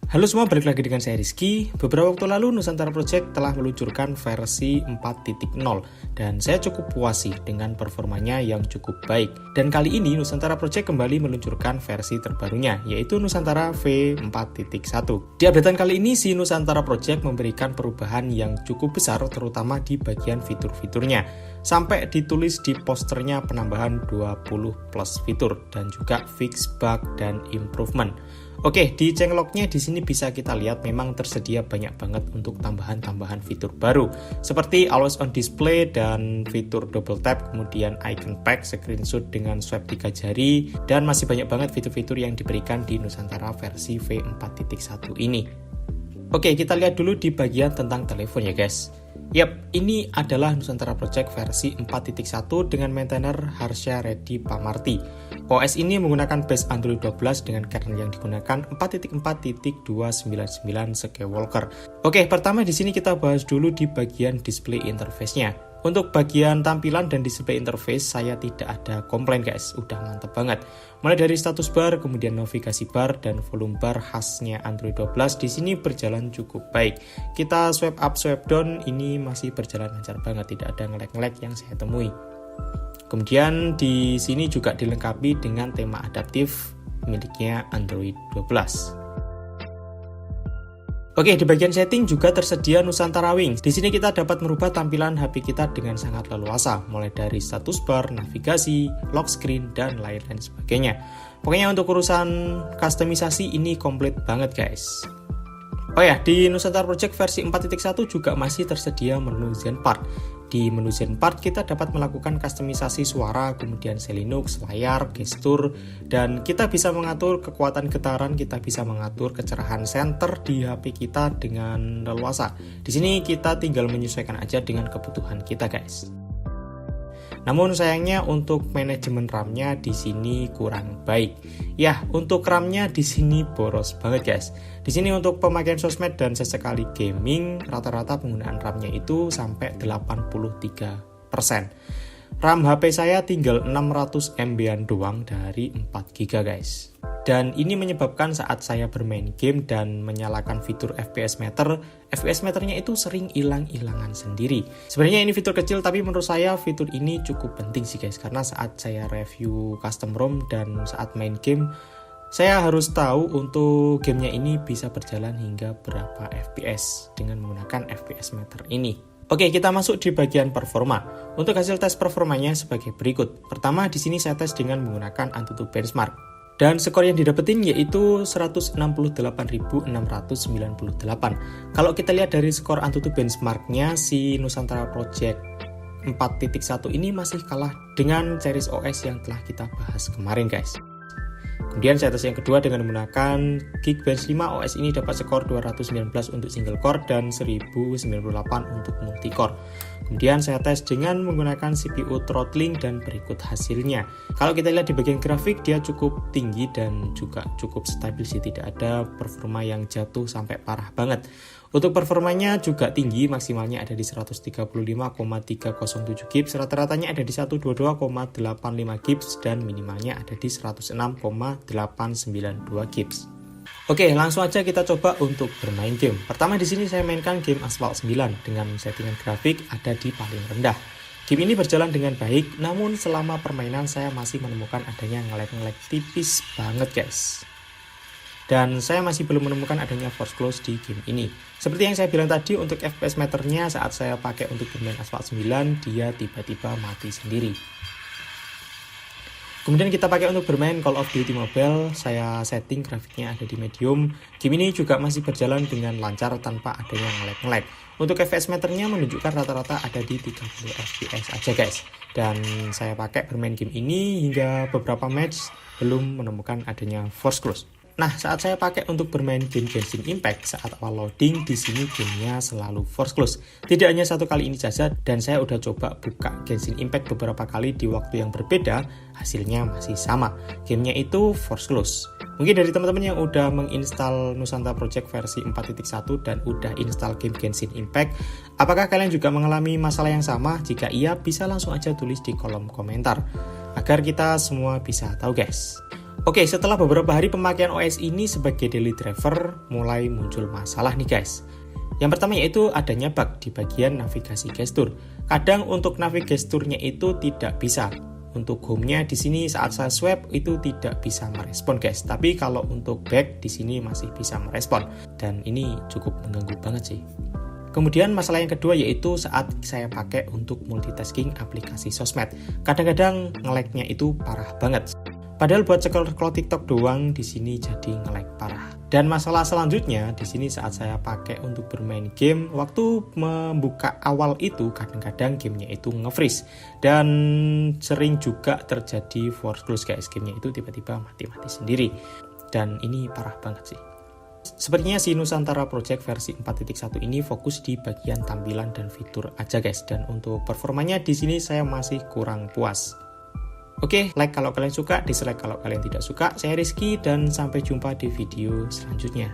Halo semua, balik lagi dengan saya Rizky. Beberapa waktu lalu Nusantara Project telah meluncurkan versi 4.0 dan saya cukup puas sih dengan performanya yang cukup baik. Dan kali ini Nusantara Project kembali meluncurkan versi terbarunya, yaitu Nusantara V4.1. Di updatean kali ini si Nusantara Project memberikan perubahan yang cukup besar terutama di bagian fitur-fiturnya. Sampai ditulis di posternya penambahan 20 plus fitur dan juga fix bug dan improvement. Oke, di changelognya di sini bisa kita lihat memang tersedia banyak banget untuk tambahan-tambahan fitur baru seperti always on display dan fitur double tap, kemudian icon pack, screenshot dengan swipe 3 jari, dan masih banyak banget fitur-fitur yang diberikan di Nusantara versi V4.1 ini. Oke, kita lihat dulu di bagian tentang telepon ya guys. Yap, ini adalah Nusantara Project versi 4.1 dengan maintainer Harsha Reddy Pamarti. OS ini menggunakan base Android 12 dengan kernel yang digunakan 4.4.299 Skywalker. Oke, pertama di sini kita bahas dulu di bagian display interface-nya. Untuk bagian tampilan dan display interface saya tidak ada komplain guys, udah mantep banget. Mulai dari status bar, kemudian navigasi bar dan volume bar khasnya Android 12 di sini berjalan cukup baik. Kita swipe up, swipe down ini masih berjalan lancar banget, tidak ada nge-lag yang saya temui. Kemudian di sini juga dilengkapi dengan tema adaptif miliknya Android 12. Oke, di bagian setting juga tersedia Nusantara Wings. Di sini kita dapat merubah tampilan HP kita dengan sangat leluasa, mulai dari status bar, navigasi, lock screen, dan lain-lain sebagainya. Pokoknya untuk urusan customisasi ini komplit banget guys. Oh ya, di Nusantara Project versi 4.1 juga masih tersedia menu Zenpart. Di menu Zenpart kita dapat melakukan kustomisasi suara, kemudian Linux, layar, gestur, dan kita bisa mengatur kekuatan getaran, kita bisa mengatur kecerahan center di HP kita dengan leluasa. Di sini kita tinggal menyesuaikan aja dengan kebutuhan kita guys. Namun sayangnya untuk manajemen RAM-nya di sini kurang baik. Ya, untuk RAM-nya di sini boros banget guys. Di sini untuk pemakaian sosmed dan sesekali gaming, rata-rata penggunaan RAM-nya itu sampai 83%. RAM HP saya tinggal 600 MB-an doang dari 4 GB guys. Dan ini menyebabkan saat saya bermain game dan menyalakan fitur FPS meternya itu sering hilang-hilangan sendiri. Sebenarnya ini fitur kecil tapi menurut saya fitur ini cukup penting sih guys, karena saat saya review custom ROM dan saat main game, saya harus tahu untuk gamenya ini bisa berjalan hingga berapa FPS dengan menggunakan FPS meter ini. Oke, kita masuk di bagian performa. Untuk hasil tes performanya sebagai berikut. Pertama, di sini saya tes dengan menggunakan AnTuTu Benchmark. Dan skor yang didapetin yaitu 168.698. Kalau kita lihat dari skor AnTuTu Benchmark-nya, si Nusantara Project 4.1 ini masih kalah dengan series OS yang telah kita bahas kemarin guys. Kemudian saya tes yang kedua dengan menggunakan Geekbench 5. OS ini dapat skor 219 untuk single core dan 1098 untuk multi core. Kemudian saya tes dengan menggunakan CPU throttling dan berikut hasilnya. Kalau kita lihat di bagian grafik, dia cukup tinggi dan juga cukup stabil sih, tidak ada performa yang jatuh sampai parah banget. Untuk performanya juga tinggi, maksimalnya ada di 135,307 GB, rata-ratanya ada di 122,85 GB, dan minimalnya ada di 106,892 GB. Oke, langsung aja kita coba untuk bermain game. Pertama di sini saya mainkan game Asphalt 9 dengan settingan grafik ada di paling rendah. Game ini berjalan dengan baik, namun selama permainan saya masih menemukan adanya nge-lag tipis banget guys. Dan saya masih belum menemukan adanya force close di game ini. Seperti yang saya bilang tadi, untuk FPS meternya saat saya pakai untuk bermain Asphalt 9, dia tiba-tiba mati sendiri. Kemudian kita pakai untuk bermain Call of Duty Mobile, saya setting grafiknya ada di medium. Game ini juga masih berjalan dengan lancar tanpa adanya nge-lag. Untuk FPS meternya menunjukkan rata-rata ada di 30 FPS aja guys. Dan saya pakai bermain game ini hingga beberapa match belum menemukan adanya force close. Nah, saat saya pakai untuk bermain game Genshin Impact, saat awal loading, di sini gamenya selalu force close. Tidak hanya satu kali ini saja, dan saya udah coba buka Genshin Impact beberapa kali di waktu yang berbeda, hasilnya masih sama. Gamenya itu force close. Mungkin dari teman-teman yang udah menginstal Nusantara Project versi 4.1 dan udah install game Genshin Impact, apakah kalian juga mengalami masalah yang sama? Jika iya, bisa langsung aja tulis di kolom komentar, agar kita semua bisa tahu guys. Oke, setelah beberapa hari pemakaian OS ini sebagai daily driver, mulai muncul masalah nih guys. Yang pertama yaitu adanya bug di bagian navigasi gestur. Kadang untuk navigasi gesturnya itu tidak bisa. Untuk home-nya di sini saat saya swipe itu tidak bisa merespon guys. Tapi kalau untuk back di sini masih bisa merespon. Dan ini cukup mengganggu banget sih. Kemudian masalah yang kedua yaitu saat saya pakai untuk multitasking aplikasi sosmed. Kadang-kadang nge-lag-nya itu parah banget. Padahal buat scroll TikTok doang di sini jadi nge-lag parah. Dan masalah selanjutnya di sini saat saya pakai untuk bermain game, waktu membuka awal itu kadang-kadang gamenya itu nge-freeze dan sering juga terjadi force close guys, gamenya itu tiba-tiba mati-mati sendiri. Dan ini parah banget sih. Sepertinya si Nusantara Project versi 4.1 ini fokus di bagian tampilan dan fitur aja guys, dan untuk performanya di sini saya masih kurang puas. Oke, like kalau kalian suka, dislike kalau kalian tidak suka. Saya Rizky dan sampai jumpa di video selanjutnya.